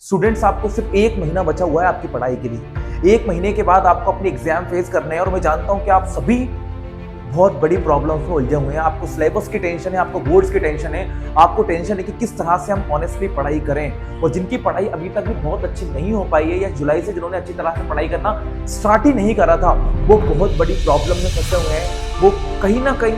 Students, आपको सिर्फ 1 महीना बचा हुआ है आपकी पढ़ाई के लिए। 1 महीने के बाद आपको अपने एग्जाम फेस करने हैं और मैं जानता हूं कि आप सभी बहुत बड़ी प्रॉब्लम्स में उलझे हुए हैं। आपको सिलेबस की टेंशन है, आपको बोर्ड्स की टेंशन है, आपको टेंशन है कि किस तरह से हम ऑनेस्टली पढ़ाई करें। और जिनकी पढ़ाई अभी तक भी बहुत अच्छी नहीं हो पाई है या जुलाई से जिन्होंने अच्छी तरह से पढ़ाई करना स्टार्ट ही नहीं करा था, वो बहुत बड़ी प्रॉब्लम में फंसे हुए हैं। वो कहीं ना कहीं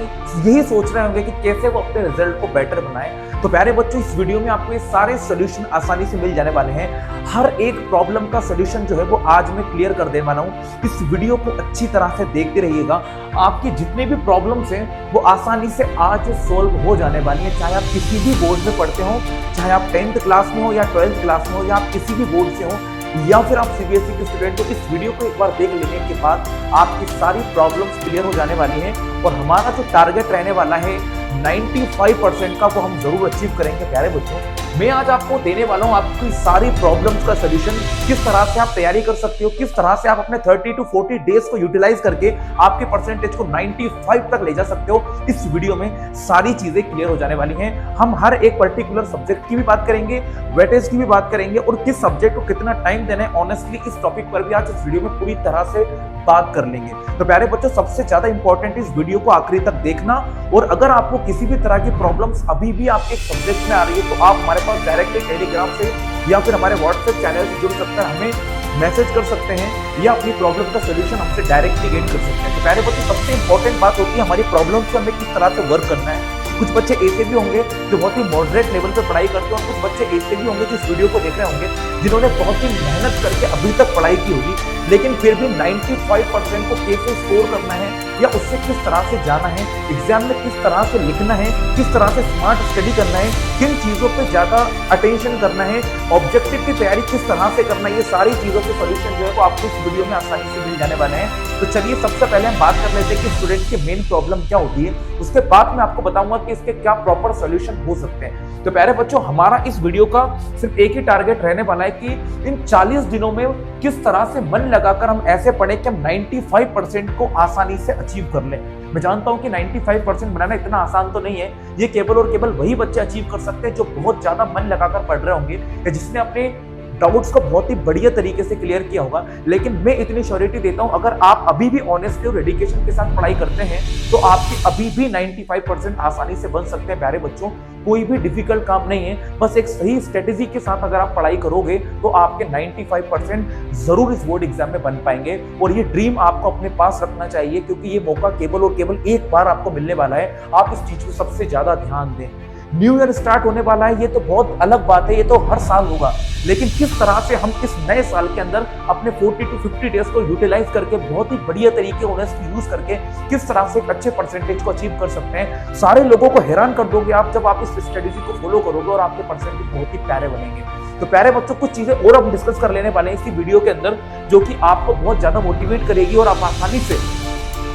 यही सोच रहे होंगे कि कैसे वो अपने रिजल्ट को बेटर बनाएं। तो प्यारे बच्चों, इस वीडियो में आपको ये सारे सोल्यूशन आसानी से मिल जाने वाले हैं। हर एक प्रॉब्लम का सोल्यूशन जो है वो आज मैं क्लियर कर देने वाला हूं। इस वीडियो को अच्छी तरह से देखते रहिएगा। आपकी जितने भी प्रॉब्लम्स हैं वो आसानी से आज सोल्व हो जाने वाली है। चाहे आप किसी भी बोर्ड में पढ़ते हो, चाहे आप 10th क्लास में हो या 12th क्लास में हो, या आप किसी भी बोर्ड से हो, या फिर आप सीबीएसई के स्टूडेंट हो, इस वीडियो को एक बार देख लेने के बाद आपकी सारी प्रॉब्लम्स क्लियर हो जाने वाली हैं। और हमारा जो टारगेट रहने वाला है 95% का, वो हम जरूर अचीव करेंगे। प्यारे बच्चों, मैं आज आपको देने वाला हूं आपकी सारी प्रॉब्लम्स का सॉल्यूशन। किस तरह से आप तैयारी कर सकते हो, किस तरह से आप अपने 30 to 40 डेज को यूटिलाइज करके आपके परसेंटेज को 95 तक ले जा सकते हो। इस वीडियो में सारी चीजें क्लियर हो जाने वाली हैं। हम हर एक पर्टिकुलर सब्जेक्ट की भी बात करेंगे, वेटेज की भी बात करेंगे, और किस सब्जेक्ट को कितना टाइम देना है ऑनेस्टली, इस टॉपिक पर भी आज इस वीडियो में पूरी तरह से बात कर लेंगे। तो प्यारे बच्चों, सबसे ज्यादा इंपॉर्टेंट इस वीडियो को आखिरी तक देखना। और अगर आपको किसी भी तरह की प्रॉब्लम्स अभी भी आपके सब्जेक्ट में आ रही है तो आप हमारे पास डायरेक्टली टेलीग्राम से या फिर हमारे व्हाट्सएप चैनल से जुड़ सकते हैं, हमें मैसेज कर सकते हैं या अपनी प्रॉब्लम का सोल्यूशन हमसे डायरेक्टली गेट कर सकते हैं। तो प्यारे बच्चों, सबसे इंपॉर्टेंट बात होती है हमारी प्रॉब्लम से हमें किस तरह से वर्क करना है। कुछ बच्चे ऐसे भी होंगे जो बहुत ही मॉडरेट लेवल पर पढ़ाई करते हैं, और कुछ बच्चे ऐसे भी होंगे जो इस वीडियो को देख रहे होंगे जिन्होंने बहुत ही मेहनत करके अभी तक पढ़ाई की होगी, लेकिन फिर भी 95% को कैसे स्कोर करना है या उससे किस तरह से जाना है, एग्जाम में किस तरह से लिखना है, किस तरह से स्मार्ट स्टडी करना है, किन चीजों पे ज्यादा अटेंशन करना है, ऑब्जेक्टिव की तैयारी किस तरह से करना है, ये सारी चीजों के सॉल्यूशन जो है वो आपको इस वीडियो में आसानी से मिल जाने वाले हैं। तो चलिए सबसे पहले हम बात कर लेते हैं कि स्टूडेंट की मेन प्रॉब्लम क्या होती है। उसके बाद मैं आपको बताऊंगा कि इसके क्या प्रॉपर सॉल्यूशन हो सकते हैं। तो प्यारे बच्चों, हमारा इस वीडियो का सिर्फ एक ही टारगेट रहने वाला है कि इन 40 दिनों में किस तरह से मन लगाकर हम ऐसे पढ़ें कि हम 95% को आसानी से अचीव कर लें। मैं जानता हूं कि 95% बनाना इतना आसान तो नहीं है। ये केवल और केवल वही बच्चे अचीव कर सकते हैं जो बहुत ज्यादा मन लगाकर पढ़ रहे होंगे या जिसने अपने डाउट्स को बहुत ही बढ़िया तरीके से क्लियर किया होगा। लेकिन मैं इतनी श्योरिटी देता हूं, अगर आप अभी भी ऑनेस्टली और डेडिकेशन के साथ पढ़ाई करते हैं तो आपकी अभी भी 95% आसानी से बन सकते हैं। प्यारे बच्चों, कोई भी डिफिकल्ट काम नहीं है, बस एक सही स्ट्रेटेजी के साथ अगर आप पढ़ाई करोगे तो आपके 95% जरूर इस बोर्ड एग्जाम में बन पाएंगे। और ये ड्रीम आपको अपने पास रखना चाहिए, क्योंकि ये मौका केवल और केवल एक बार आपको मिलने वाला है। आप इस चीज को सबसे ज्यादा ध्यान दें। न्यू ईयर स्टार्ट होने वाला है, ये तो बहुत अलग बात है, ये तो हर साल होगा, लेकिन किस तरह से हम इस नए साल के अंदर अपने 40 to 50 डेज को यूटिलाइज करके बहुत ही बढ़िया तरीके ऑनेस्टली यूज करके किस तरह से एक अच्छे परसेंटेज को अचीव कर सकते हैं। सारे लोगों को हैरान कर दोगे आप जब आप इस स्ट्रेटेजी को फॉलो करोगे, और आपके परसेंटेज बहुत ही प्यारे बनेंगे। तो प्यारे बच्चों, कुछ चीजें और हम डिस्कस कर लेने वाले हैं इसी वीडियो के अंदर, जो कि आपको बहुत ज्यादा मोटिवेट करेगी और आप आसानी से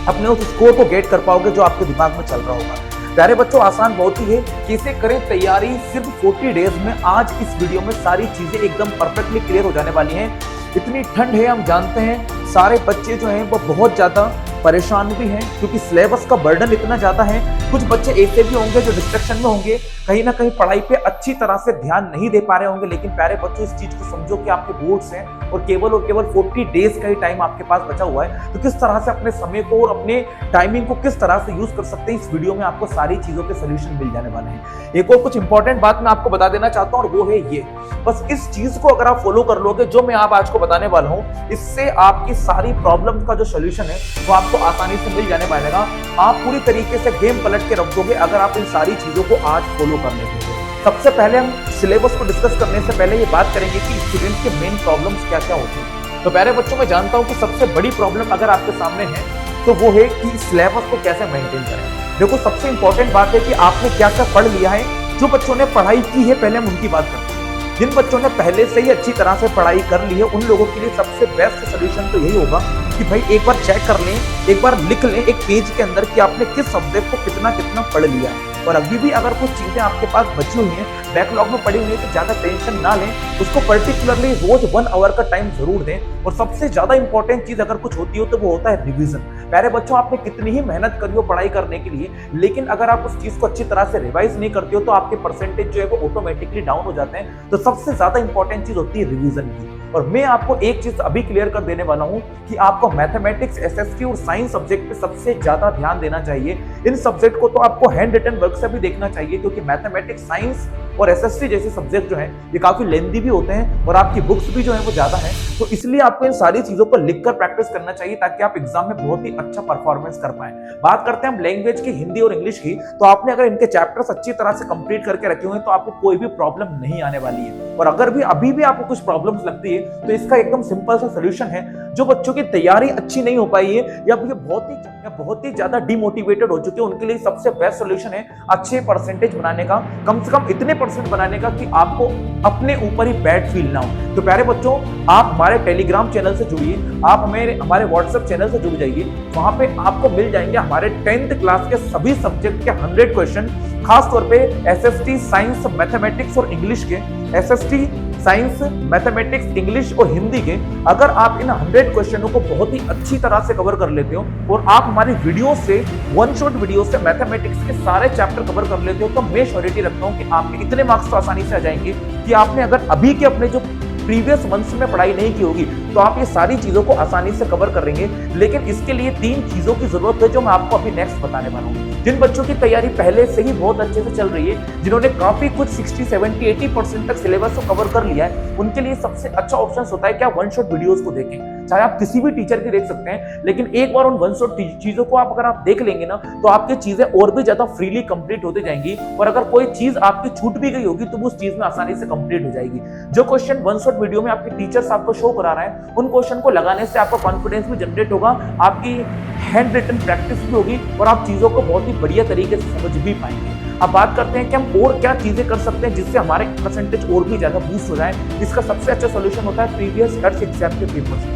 अपने उस स्कोर को गेट कर पाओगे जो आपके दिमाग में चल रहा होगा। प्यारे बच्चों, आसान बहुत ही है। कैसे करें तैयारी सिर्फ 40 डेज में, आज इस वीडियो में सारी चीजें एकदम परफेक्टली क्लियर हो जाने वाली हैं। इतनी ठंड है, हम जानते हैं, सारे बच्चे जो हैं वो बहुत ज्यादा परेशान भी हैं क्योंकि सिलेबस का बर्डन इतना ज्यादा है। कुछ बच्चे ऐसे भी होंगे जो डिस्ट्रक्शन में होंगे, कहीं ना कहीं पढ़ाई पे अच्छी तरह से ध्यान नहीं दे पा रहे होंगे। लेकिन प्यारे बच्चों, इस चीज को समझो कि आपके बोर्ड्स हैं और केवल 40 डेज का ही टाइम आपके पास बचा हुआ है। तो किस तरह से अपने समय को और अपने टाइमिंग को किस तरह से यूज कर सकते हैं, इस वीडियो में आपको सारी चीजों के सोल्यूशन मिल जाने वाले हैं। एक और कुछ इंपॉर्टेंट बात मैं आपको बता देना चाहता हूं, और वो है ये, बस इस चीज को अगर आप फॉलो कर लोगे जो मैं आज को बताने वाला हूं, इससे आपकी सारी प्रॉब्लम का जो सोल्यूशन है वो आपको आसानी से मिल जाने वालेगा। आप पूरी तरीके से गेम पलट के रख दोगे अगर आप इन सारी चीजों को आज फॉलो कर लेते हो। सबसे पहले हम सिलेबस को डिस्कस करने से पहले ये बात करेंगे कि स्टूडेंट्स के मेन प्रॉब्लम्स क्या क्या होती हैं। तो प्यारे बच्चों, मैं जानता हूं कि सबसे बड़ी प्रॉब्लम अगर आपके सामने है तो वो है कि सिलेबस को कैसे मेंटेन करें। देखो, सबसे इंपॉर्टेंट बात है कि आपने क्या क्या पढ़ लिया है। जो बच्चों ने पढ़ाई की है, पहले हम उनकी बात करते हैं। जिन बच्चों ने पहले से ही अच्छी तरह से पढ़ाई कर ली है, उन लोगों के लिए सबसे बेस्ट सोल्यूशन तो यही होगा कि भाई एक बार चेक कर लें, एक बार लिख लें एक पेज के अंदर कि आपने किस सब्जेक्ट को कितना कितना पढ़ लिया। और अभी भी अगर कुछ चीजें आपके पास बची हुई हैं, बैकलॉग में पड़ी हुई है, तो ज्यादा टेंशन ना लें, उसको पर्टिकुलरली रोज 1 आवर का टाइम जरूर दें। और सबसे ज्यादा इंपॉर्टेंट चीज अगर कुछ होती हो तो वो होता है रिवीजन। प्यारे बच्चों, आपने कितनी ही मेहनत करी हो पढ़ाई करने के लिए, लेकिन अगर आप उस चीज को अच्छी तरह से रिवाइज नहीं करते हो तो आपके परसेंटेज जो है वो ऑटोमेटिकली डाउन हो जाते हैं। तो सबसे ज्यादा इंपॉर्टेंट चीज होती है रिवीजन की। और मैं आपको एक चीज अभी क्लियर कर देने वाला हूं कि आपको मैथमेटिक्स, एसएसटी और साइंस सब्जेक्ट पे सबसे ज्यादा ध्यान देना चाहिए। इन सब्जेक्ट को तो आपको हैंड रिटन वर्क से भी देखना चाहिए, क्योंकि मैथमेटिक्स, साइंस और एसएसटी जैसे सब्जेक्ट जो हैं ये काफी लेंथी भी होते हैं और आपकी बुक्स भी जो है वो ज्यादा है। तो इसलिए आपको इन सारी चीजों को लिखकर प्रैक्टिस करना चाहिए ताकि आप एग्जाम में बहुत ही अच्छा परफॉर्मेंस कर पाए। बात करते हैं हम लैंग्वेज की, हिंदी और इंग्लिश की, तो आपने अगर इनके चैप्टर्स अच्छी तरह से कंप्लीट करके रखे हुए हैं तो आपको कोई भी प्रॉब्लम नहीं आने वाली है। और अगर भी अभी भी आपको कुछ प्रॉब्लम्स लगती है तो इसका एकदम सिंपल सा सोल्यूशन है। जो बच्चों की तैयारी अच्छी नहीं हो पाई है या बहुत ही ज्यादा डिमोटिवेटेड हो चुके हैं, उनके लिए सबसे बेस्ट सोल्यूशन है अच्छे परसेंटेज बनाने का, कम से कम इतने परसेंट बनाने का कि आपको अपने ऊपर ही बैड फील ना हो। तो प्यारे बच्चों, आप हमारे टेलीग्राम चैनल से जुड़िए, आप हमारे व्हाट्सएप चैनल से जुड़ जाइए। वहां पे आपको मिल जाएंगे हमारे 10th क्लास के सभी सब्जेक्ट के 100 क्वेश्चन, खास तौर पे एसएसटी, साइंस, मैथमेटिक्स और इंग्लिश के, एसएसटी, साइंस, मैथमेटिक्स, इंग्लिश और हिंदी के। अगर आप इन 100 क्वेश्चनों को बहुत ही अच्छी तरह से कवर कर लेते हो और आप हमारी वीडियो से, वन शॉट वीडियो से मैथमेटिक्स के सारे चैप्टर कवर कर लेते हो, तो मैं श्योरिटी रखता हूं कि आपके इतने मार्क्स तो आसानी से आ जाएंगे कि आपने अगर अभी के अपने जो प्रीवियस मंथ्स में पढ़ाई नहीं की होगी तो आप ये सारी चीजों को आसानी से कवर कर लेंगे। लेकिन इसके लिए 3 चीजों की जरूरत है जो मैं आपको अभी नेक्स्ट बताने वाला हूँ। जिन बच्चों की तैयारी पहले से ही बहुत अच्छे से चल रही है, जिन्होंने काफी कुछ 60, 70, 80% तक सिलेबस को कवर कर लिया है, उनके लिए सबसे अच्छा ऑप्शन होता है कि आप वन शॉट वीडियोस को देखें। चाहे आप किसी भी टीचर की देख सकते हैं, लेकिन एक बार उन वन शॉट चीजों को अगर आप देख लेंगे ना तो आपकी चीजें और भी ज्यादा फ्रीली कंप्लीट होती जाएंगी। और अगर कोई चीज आपकी छूट भी गई होगी तो वो उस चीज में आसानी से कंप्लीट हो जाएगी। जो क्वेश्चन वन शॉट वीडियो में आपके टीचर्स आपको शो करा रहे हैं, उन क्वेश्चन को लगाने से आपका कॉन्फिडेंस भी जनरेट होगा, आपकी हैंड रिटन प्रैक्टिस भी होगी और आप चीजों को बहुत ही बढ़िया तरीके से समझ भी पाएंगे। अब बात करते हैं कि हम और क्या चीजें कर सकते हैं जिससे हमारे परसेंटेज और भी ज्यादा बूस्ट हो जाए। इसका सबसे अच्छा सोल्यूशन होता है प्रीवियस ईयर एग्जाम के पेपर्स।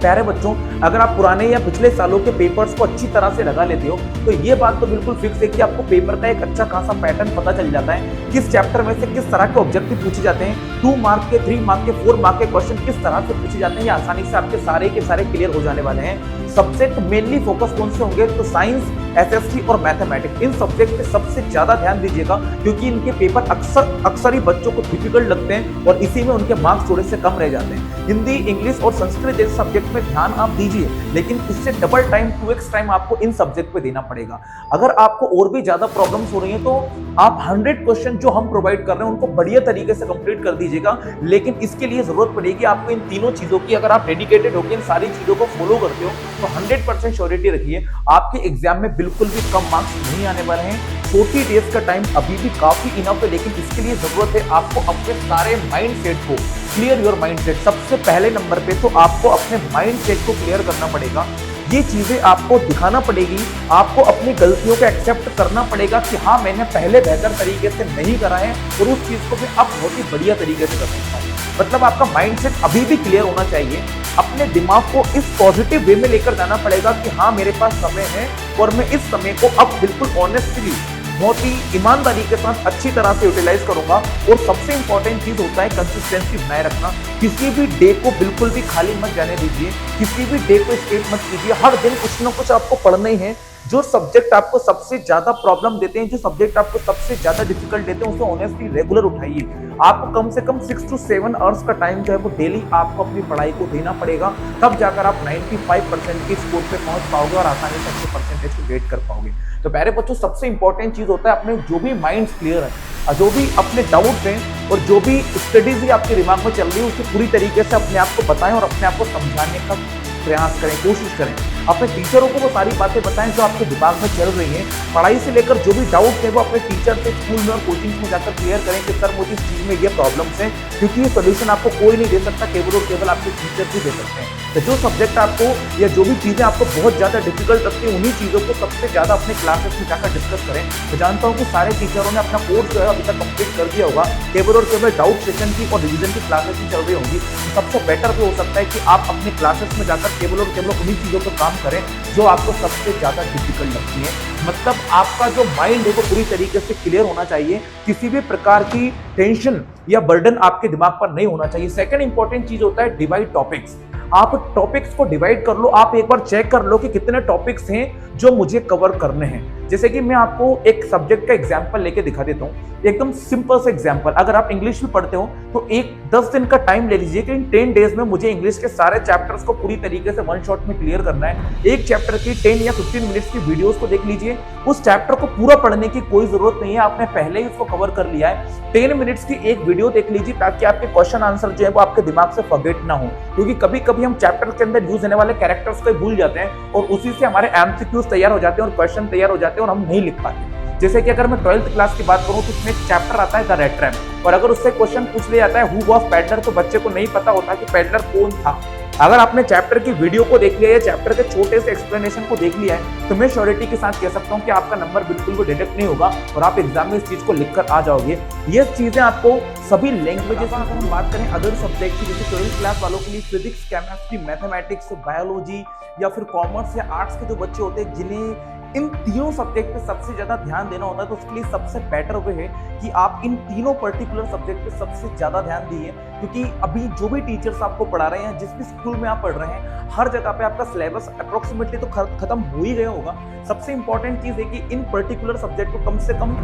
प्यारे बच्चों, अगर आप पुराने या पिछले सालों के पेपर्स को अच्छी तरह से लगा लेते हो तो ये बात तो बिल्कुल फिक्स है कि आपको पेपर का एक अच्छा खासा पैटर्न पता चल जाता है, किस चैप्टर में से किस तरह के ऑब्जेक्टिव पूछे जाते हैं, 2 मार्क के, 3 मार्क के, 4 मार्क के क्वेश्चन किस तरह से पूछे जाते हैं, ये आसानी से आपके सारे के सारे क्लियर हो जाने वाले हैं। सब्जेक्ट मेनली फोकस कौन से होंगे, तो साइंस, एसएसटी और मैथमेटिक्स, इन सब्जेक्ट पे सबसे ज्यादा ध्यान दीजिएगा क्योंकि इनके पेपर अक्सर ही बच्चों को डिफिकल्ट लगते हैं और इसी में उनके मार्क्स थोड़े से कम रह जाते हैं। हिंदी, इंग्लिश और संस्कृत जैसे सब्जेक्ट में ध्यान आप दीजिए, लेकिन इससे डबल टाइम, 2x टाइम आपको इन सब्जेक्ट पे देना पड़ेगा। अगर आपको और भी ज्यादा प्रॉब्लम्स हो रही हैं तो आप 100 क्वेश्चन जो हम प्रोवाइड कर रहे हैं उनको बढ़िया तरीके से कंप्लीट कर दीजिएगा। लेकिन इसके लिए जरूरत पड़ेगी आपको इन तीनों चीजों की। अगर आप डेडिकेटेड होकर इन सारी चीजों को फॉलो करते हो तो 100% श्योरिटी रखिए आपके एग्जाम में बिल्कुल भी कम मार्क्स नहीं आने वाले हैं। 40 डेज का टाइम अभी भी काफी इनफ है, लेकिन इसके लिए जरूरत है आपको अपने सारे माइंड सेट को, क्लियर योर माइंड सेट। सबसे पहले नंबर पे तो आपको अपने माइंड सेट को क्लियर करना पड़ेगा। ये चीजें आपको दिखाना पड़ेगी, आपको अपनी गलतियों को एक्सेप्ट करना पड़ेगा कि हाँ, मैंने पहले बेहतर तरीके से नहीं करा है और उस चीज को मैं अब बहुत ही बढ़िया तरीके से कर सकता हूँ। मतलब आपका माइंडसेट अभी भी क्लियर होना चाहिए। अपने दिमाग को इस पॉजिटिव वे में लेकर जाना पड़ेगा कि हाँ, मेरे पास समय है और मैं इस समय को अब बिल्कुल ऑनेस्टली, बहुत ही ईमानदारी के साथ अच्छी तरह से यूटिलाइज करूंगा। और सबसे इंपॉर्टेंट चीज होता है कंसिस्टेंसी बनाए रखना। किसी भी डे को बिल्कुल भी खाली मत जाने दीजिए, किसी भी डे को स्किप मत कीजिए। हर दिन कुछ ना कुछ आपको पढ़ना ही है। जो सब्जेक्ट आपको सबसे ज्यादा प्रॉब्लम देते हैं, जो सब्जेक्ट आपको सबसे ज्यादा डिफिकल्ट देते हैं, उसे ऑनेस्टली रेगुलर उठाइए। आपको कम से कम 6 to 7 आवर्स का टाइम जो है वो डेली आपको अपनी पढ़ाई को देना पड़ेगा, तब जाकर आप 95% की स्कोर पे पहुंच पाओगे और आसानी से अच्छे परसेंटेज को गेट कर पाओगे। तो प्यारे बच्चों, सबसे इंपॉर्टेंट चीज होता है अपने जो भी माइंड क्लियर है, जो भी अपने डाउट्स हैं और जो भी स्टडीज भी आपके दिमाग में चल रही है उसे पूरी तरीके से अपने आप को बताएं और अपने आप को समझाने का प्रयास करें, कोशिश करें। अपने टीचरों को वो सारी बातें बताएं जो आपके दिमाग में चल रही हैं। पढ़ाई से लेकर जो भी डाउट है वो अपने टीचर से स्कूल में और कोचिंग में जाकर क्लियर करें कि सर, मुझे इस चीज में ये प्रॉब्लम्स हैं, क्योंकि ये सोल्यूशन आपको कोई नहीं दे सकता, केवल और केवल आपके टीचर ही दे सकते हैं। तो जो सब्जेक्ट आपको या जो भी चीजें आपको बहुत ज्यादा डिफिकल्ट लगती है, उन्हीं चीजों को सबसे ज्यादा अपने क्लासेस में जाकर डिस्कस करें। तो जानता हूँ कि सारे टीचरों ने अपना कोर्स जो है अभी तक कंप्लीट कर दिया होगा, केवल और केवल डाउट सेशन की और रिवीजन की क्लासेस ही चल रही होंगी। तो सबसे बेटर भी हो सकता है कि आप अपने क्लासेस में जाकर केवल और केवल उन्हीं चीजों पर काम करें जो आपको सबसे ज्यादा डिफिकल्ट लगती है। मतलब आपका जो माइंड है वो पूरी तरीके से क्लियर होना चाहिए, किसी भी प्रकार की टेंशन या बर्डन आपके दिमाग पर नहीं होना चाहिए। सेकंड इंपॉर्टेंट चीज होता है डिवाइड टॉपिक्स। आप टॉपिक्स को डिवाइड कर लो, आप एक बार चेक कर लो कि कितने टॉपिक्स हैं जो मुझे कवर करने हैं। जैसे कि मैं आपको एक सब्जेक्ट का एग्जाम्पल लेके दिखा देता हूँ, एकदम सिंपल सा एग्जाम्पल। अगर आप इंग्लिश भी पढ़ते हो तो एक 10 दिन का टाइम ले लीजिए कि इन 10 डेज में मुझे इंग्लिश के सारे चैप्टर्स को पूरी तरीके से वन शॉट में क्लियर करना है। एक चैप्टर की 10 या 15 मिनट्स की वीडियोस को देख लीजिए, उस चैप्टर को पूरा पढ़ने की कोई जरूरत नहीं है, आपने पहले ही उसको कवर कर लिया है। 10 मिनट्स की एक वीडियो देख लीजिए ताकि आपके क्वेश्चन आंसर जो है वो आपके दिमाग से फॉरगेट ना हो, क्योंकि कभी कभी हम चैप्टर के अंदर यूज होने वाले कैरेक्टर्स को भूल जाते हैं और उसी से हमारे एमसीक्यूज तैयार हो जाते हैं और क्वेश्चन तैयार हो जाते हैं और हम नहीं लिख पाते। जैसे कि अगर मैं 12th क्लास की बात करूं तो उसमें एक चैप्टर आता है द रेड ट्रैप, और अगर उससे क्वेश्चन पूछ लिया जाता है हु वाज पेडलर, तो बच्चे को नहीं पता होता कि पेडलर कौन था। अगर आपने चैप्टर की वीडियो को देख लिया या चैप्टर के छोटे से एक्सप्लेनेशन को देख लिया है तो मैं श्योरिटी के साथ कह सकता हूं कि आपका नंबर बिल्कुल भी डिडक्ट नहीं होगा और आप एग्जाम में इस चीज को लिखकर आ जाओगे। ये चीजें आपको सभी लैंग्वेजेस में, अगर हम बात करें अदर सब्जेक्ट की, जैसे 12th क्लास वालों के लिए फिजिक्स, केमिस्ट्री, मैथमेटिक्स, बायोलॉजी या फिर कॉमर्स या आर्ट्स के जो बच्चे होते हैं जिन्हें इन तीनों सब्जेक्ट पे सबसे ज्यादा ध्यान देना होता है, तो उसके लिए सबसे बेटर वे है कि आप इन तीनों पर्टिकुलर सब्जेक्ट पे सबसे ज्यादा ध्यान दीजिए, क्योंकि अभी जो भी टीचर्स आपको पढ़ा रहे हैं, जिस भी स्कूल में आप पढ़ रहे हैं, हर जगह पे आपका सिलेबस अप्रोक्सीमेटली तो खत्म हो ही गया होगा। सबसे इंपॉर्टेंट चीज है कि इन पर्टिकुलर सब्जेक्ट को कम से कम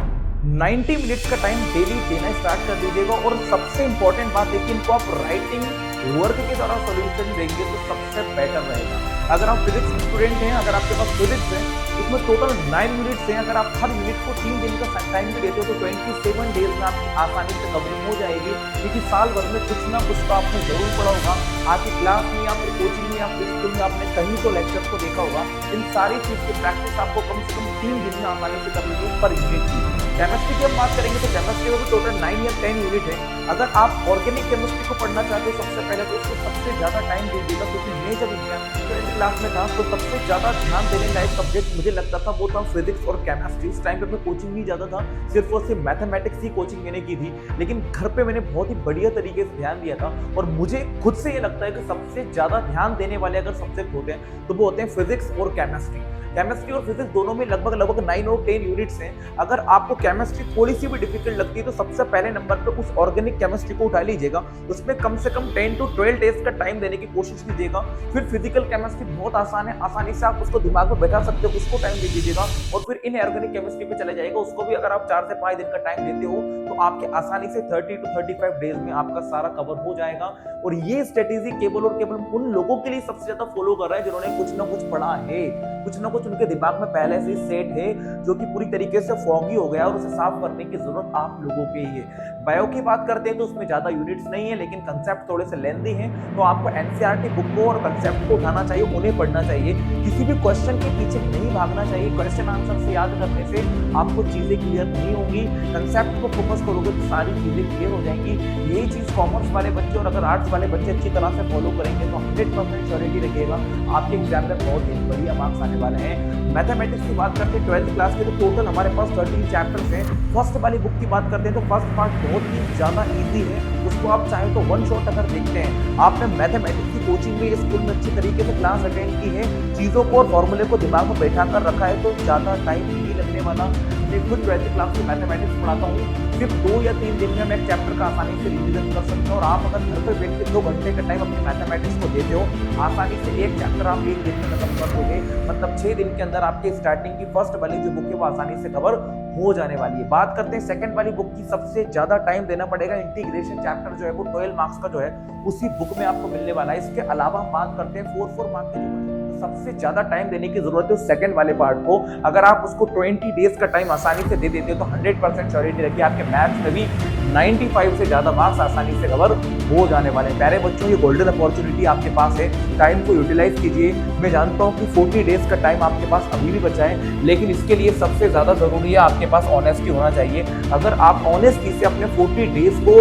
90 मिनट्स का टाइम डेली देना स्टार्ट कर दीजिएगा। और सबसे इंपॉर्टेंट बात है कि इनको आप राइटिंग वर्क के द्वारा सोल्यूशन देंगे तो सबसे बेटर रहेगा। अगर आप फिजिक्स स्टूडेंट हैं, अगर आपके पास फिजिक्स है, उसमें टोटल 9 मिनट्स हैं, अगर आप हर मिनट को 3 दिन का टाइम भी देते हो तो 27 डेज में आपकी आसानी से कवरिंग हो जाएगी, क्योंकि साल भर में कुछ ना कुछ तो आपने जरूर पढ़ा होगा। आपकी क्लास में या फिर कोचिंग में या फिर स्कूल में आपने कहीं तो लेक्चर को देखा होगा। इन सारी चीज की प्रैक्टिस आपको कम से कम 3 दिन में आसानी से कर लीजिए पर यूनिट की। केमिस्ट्री की हम बात करेंगे तो केमिस्ट्री में भी टोटल 9 या 10 यूनिट है। अगर आप ऑर्गेनिक केमिस्ट्री को पढ़ना चाहते हो सबसे पहले तो उसको सबसे ज्यादा टाइम दीजिएगा, क्योंकि मैं जब 12th क्लास में था तो सबसे ज्यादा ध्यान देने लायक सब्जेक्ट मुझे लगता था वो था फिजिक्स और केमिस्ट्री। उस टाइम पे मैं कोचिंग नहीं जाता था, सिर्फ और सिर्फ मैथमेटिक्स ही कोचिंग मैंने की थी, लेकिन घर पे मैंने बहुत ही बढ़िया तरीके से ध्यान दिया था। और मुझे खुद से ये लगता है कि सबसे ज्यादा ध्यान देने वाले अगर सब्जेक्ट होते हैं तो वो होते हैं फिजिक्स और केमिस्ट्री। केमिस्ट्री और फिजिक्स दोनों में लगभग 9 और 10 यूनिट्स हैं। अगर आपको केमिस्ट्री थोड़ी सी भी डिफिकल्ट लगती है तो सबसे पहले नंबर पे उस ऑर्गेनिक केमिस्ट्री को उठा लीजिएगा, उसमें कम से कम 10 to 12 डेज का टाइम देने की कोशिश कीजिएगा। फिर फिजिकल केमिस्ट्री बहुत आसान है, आसानी से आप उसको दिमाग में बैठा सकते हो, उसको टाइम दे दीजिएगा। और फिर इनऑर्गेनिक केमिस्ट्री पे चले जाएगा, उसको भी अगर आप 4 से 5 दिन का टाइम देते हो तो आपके आसानी से 30 to 35 डेज में आपका सारा कवर हो जाएगा। और ये स्ट्रेटेजी केवल और केवल उन लोगों के लिए सबसे ज्यादा फॉलो कर रहा है जिन्होंने कुछ ना कुछ पढ़ा है, कुछ ना कुछ उनके दिमाग में पहले से सेट है जो कि पूरी तरीके से फॉगी हो गया और उसे साफ करने की जरूरत आप लोगों के ही है। बायो की बात करते हैं तो उसमें ज्यादा यूनिट्स नहीं है, लेकिन कंसेप्ट थोड़े से लेंथी हैं, तो आपको एनसीईआरटी बुक को और कंसेप्ट को उठाना चाहिए, उन्हें पढ़ना चाहिए। किसी भी क्वेश्चन के पीछे नहीं भागना चाहिए। क्वेश्चन आंसर से याद करने से आपको चीजें क्लियर नहीं होंगी। कंसेप्ट को फोकस करोगे तो सारी चीजें क्लियर हो जाएंगी। यही चीज कॉमर्स वाले बच्चे और अगर आर्ट्स वाले बच्चे अच्छी तरह से फॉलो करेंगे तो 100% श्योरिटी रखिएगा आपके एग्जाम में बहुत ही बढ़िया मार्क्स आने वाले हैं। मैथमेटिक्स की बात करते हैं 12th क्लास के तो टोटल हमारे पास 13 चैप्टर्स हैं। फर्स्ट वाली बुक की बात करते हैं तो फर्स्ट पार्ट बहुत ही ज्यादा इजी है, उसको आप चाहे तो वन शॉट अगर देखते हैं, आपने मैथमेटिक्स की कोचिंग में स्कूल में अच्छी तरीके से क्लास अटेंड की है, चीजों को और फॉर्मूले को दिमाग में बैठा कर रखा है, तो ज्यादा टाइम नहीं लगने वाला। मैं खुद 12th क्लास में मैथमेटिक्स पढ़ाता हूँ, सिर्फ 2 या 3 दिन में मैं एक चैप्टर का आसानी से रिवीजन कर सकता हूँ। और आप अगर घर पर बैठ के 2 घंटे का टाइम अपने मैथमेटिक्स को देते हो, आसानी से एक चैप्टर आप 1 दिन में खत्म कर दोगे। मतलब 6 दिन के अंदर आपके स्टार्टिंग की फर्स्ट वाली जो बुक है वो आसानी से कवर हो जाने वाली है। बात करते हैं सेकंड वाली बुक की, सबसे ज्यादा टाइम देना पड़ेगा। इंटीग्रेशन चैप्टर जो है वो 12 मार्क्स का जो है उसी बुक में आपको मिलने वाला है। इसके अलावा हम बात करते हैं 4 मार्क्स के जो सबसे ज्यादा टाइम देने की जरूरत है सेकंड वाले पार्ट को। अगर आप उसको 20 डेज का टाइम आसानी से दे देते हो तो 100% श्योरिटी रखिए आपके मैथ्स में भी 95 से ज्यादा मार्क्स आसानी से कवर हो जाने वाले हैं। प्यारे बच्चों, ये गोल्डन अपॉर्चुनिटी आपके पास है, टाइम को यूटिलाइज कीजिए। मैं जानता हूँ कि 40 डेज का टाइम आपके पास अभी भी बचा है, लेकिन इसके लिए सबसे ज्यादा जरूरी है आपके पास ऑनेस्टी होना चाहिए। अगर आप ऑनेस्टी से अपने 40 डेज को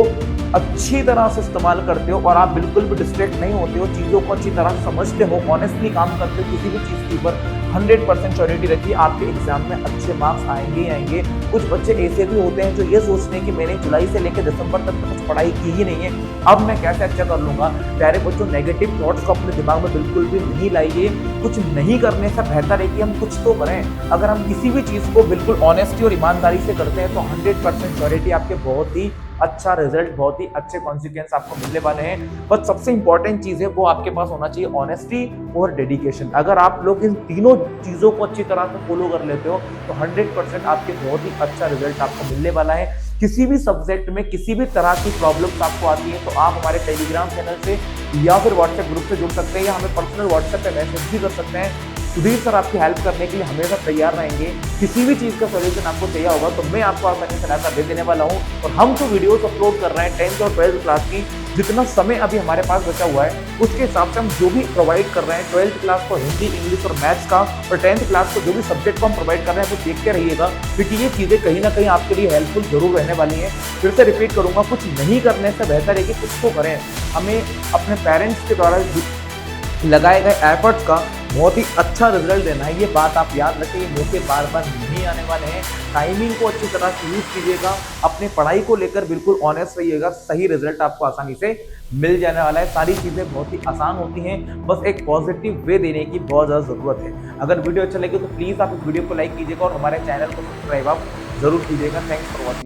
अच्छी तरह से इस्तेमाल करते हो और आप बिल्कुल भी डिस्ट्रैक्ट नहीं होते हो, चीज़ों को अच्छी तरह समझते हो, ऑनेस्टली काम करते हो किसी भी चीज़ के ऊपर, 100% श्योरिटी रखिए आपके एग्जाम में अच्छे मार्क्स आएंगे ही आएंगे। कुछ बच्चे ऐसे भी होते हैं जो ये सोचते हैं कि मैंने जुलाई से लेकर दिसंबर तक तो कुछ पढ़ाई की ही नहीं है, अब मैं कैसे अच्छा कर लूंगा। प्यारे बच्चों, नेगेटिव थॉट्स को अपने दिमाग में बिल्कुल भी नहीं लाइए। कुछ नहीं करने से बेहतर है कि हम कुछ तो करें। अगर हम किसी भी चीज़ को बिल्कुल ऑनेस्टी और ईमानदारी से करते हैं तो 100% श्योरिटी आपके बहुत ही अच्छा रिजल्ट, बहुत ही अच्छे कॉन्सिक्वेंस आपको मिलने वाले हैं। बट सबसे इंपॉर्टेंट चीज है वो आपके पास होना चाहिए ऑनेस्टी और डेडिकेशन। अगर आप लोग इन तीनों चीजों को अच्छी तरह से फॉलो कर लेते हो तो 100% आपके बहुत ही अच्छा रिजल्ट आपको मिलने वाला है। किसी भी सब्जेक्ट में किसी भी तरह की प्रॉब्लम्स आपको आती है तो आप हमारे टेलीग्राम चैनल से या फिर व्हाट्सएप ग्रुप से जुड़ सकते हैं या हमें पर्सनल व्हाट्सएप पे मैसेज भी कर सकते हैं। सुधीर सर आपकी हेल्प करने के लिए हमेशा तैयार रहेंगे। किसी भी चीज का सॉल्यूशन आपको चाहिए होगा तो मैं आपको आसानी से लाकर दे देने वाला हूँ। और हम जो वीडियोस अपलोड कर रहे हैं 10th और 12th क्लास की, जितना समय अभी हमारे पास बचा हुआ है उसके हिसाब से हम जो भी प्रोवाइड कर रहे हैं 12th क्लास को हिंदी, इंग्लिश और मैथ्स का, और 10th क्लास को जो भी सब्जेक्ट को हम प्रोवाइड कर रहे हैं वो देखते रहिएगा, क्योंकि ये चीजें कहीं ना कहीं आपके लिए हेल्पफुल जरूर रहने वाली हैं। फिर से रिपीट करूंगा, कुछ नहीं करने से बेहतर है कि कुछ तो करें। हमें अपने पेरेंट्स के द्वारा लगाए गए एफर्ट्स का बहुत ही अच्छा रिजल्ट देना है। ये बात आप याद रखें, ये मौके बार बार नहीं आने वाले हैं। टाइमिंग को अच्छी तरह से यूज कीजिएगा, अपने पढ़ाई को लेकर बिल्कुल ऑनेस्ट रहिएगा, सही रिजल्ट आपको आसानी से मिल जाने वाला है। सारी चीज़ें बहुत ही आसान होती हैं, बस एक पॉजिटिव वे देने की बहुत ज़्यादा ज़रूरत है। अगर वीडियो अच्छा लगे तो प्लीज़ आप इस वीडियो को लाइक कीजिएगा और हमारे चैनल को सब्सक्राइब आप जरूर कीजिएगा। Thanks for watching.